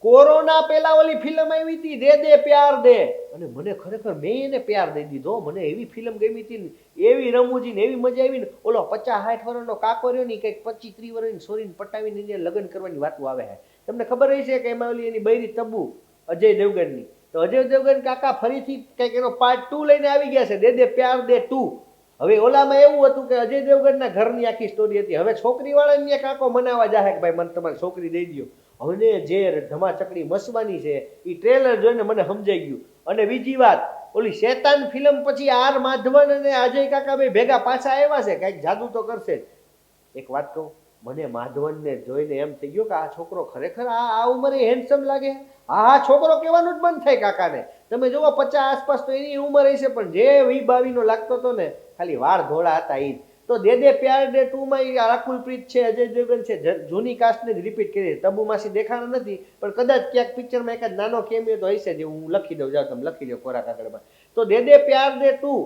Corona પહેલા ઓલી film આવી હતી દે દે પ્યાર દે, અને મને ખરેખર મેં એને પ્યાર દઈ દીધો. મને એવી ફિલ્મ ગમી હતી ને, એવી રમૂજી ને એવી મજા આવી ને. ઓલો 50-60 વર્ષનો કાકો રહ્યો ને, કંઈક 25-30 વર્ષની છોરીને પટાવીને એને લગ્ન કરવાની વાતો આવે છે. તમને ખબર હોય છે કે એમાં ઓલી એની બૈરી તબ્બુ અજય દેવગનની, તો અજય દેવગન કાકા ફરીથી કંઈક એનો પાર્ટ 2 લઈને આવી ગયા છે, દે દે પ્યાર દે 2. હવે ઓલામાં એવું હતું કે અજય દેવગનના ઘરની આખી સ્ટોરી હતી. હવે છોકરીવાળાને કાકો મનાવવા જાહે કે ભાઈ મને તમારી છોકરી દઈ દો. હવે જે ધમાચકડી મસવાની છે એ ટ્રેલર જોઈને મને સમજાઈ ગયું. અને બીજી વાત, ઓલી શેતાન ફિલ્મ પછી આર માધવન અને અજય કાકા ભાઈ ભેગા પાછા આવ્યા છે, કંઈક જાદુ તો કરશે જ. એક વાત કહું, મને માધવનને જોઈને એમ થઈ ગયો કે આ છોકરો ખરેખર આ ઉંમરે હેન્ડસમ લાગે. આ છોકરો કહેવાનું જ બંધ થાય કાકાને. તમે જુઓ 50 આસપાસ તો એની ઉંમર હશે, પણ જે 20-22નો લાગતો હતો ને, ખાલી વાળ ધોળા હતા એ જ. તો દે દે પ્યાર દે 2માં રાકુલ પ્રીત છે, અજય દેવગન છે, જૂની કાસ્ટને જ રિપીટ કરી. તબુ માસી દેખાણા નથી, પણ કદાચ ક્યાંક પિક્ચરમાં એકાદ નાનો કેમિયો તો હશે જ. હું લખી દઉં, જાઓ તમે લખી લો કોરા કાગળમાં. તો દે દે પ્યાર દે 2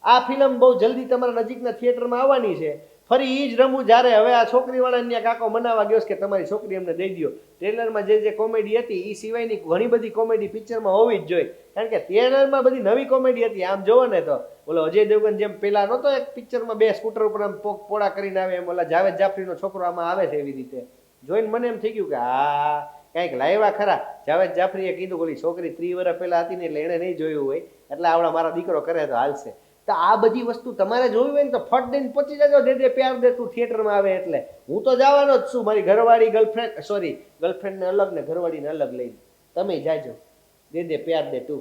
આ ફિલ્મ બહુ જલ્દી તમારા નજીકના થિયેટરમાં આવવાની છે. ફરી એ જ રમું જ્યારે હવે આ છોકરીવાળાને કાકો મનાવવા ગયો કે તમારી છોકરી અમને દઈ દો. ટ્રેલરમાં જે કોમેડી હતી એ સિવાયની ઘણી બધી કોમેડી પિક્ચરમાં હોવી જ જોઈએ, કારણ કે ટ્રેલરમાં બધી નવી કોમેડી હતી. આમ જોવો ને તો ઓલો અજય દેવગન જેમ પેલા નહોતો એક પિક્ચરમાં 2 સ્કૂટર ઉપર આમ પોળા કરીને આવે, એમ ઓલા જાવેદ જાફરીનો છોકરો આમાં આવે છે. એવી રીતે જોઈને મને એમ થઈ ગયું કે આ કંઈક લાવ્યા ખરા. જાવેદ જાફરીએ કીધું ઓલી છોકરી 30 વર્ષ પહેલા હતી ને, એટલે એણે નહીં જોયું હોય, એટલે આવડા મારા દીકરો કરે તો હાલશે. તો આ બધી વસ્તુ તમારે જોવી હોય ને તો ફટ દઈને પહોંચી જજો દે દે પ્યાર દે 2 થિયેટરમાં આવે એટલે. હું તો જવાનો જ છું, મારી ઘરવાળી ગર્લફ્રેન્ડને અલગ ને ઘરવાળીને અલગ લઈને. તમે જાજો દે દે પ્યાર દે 2.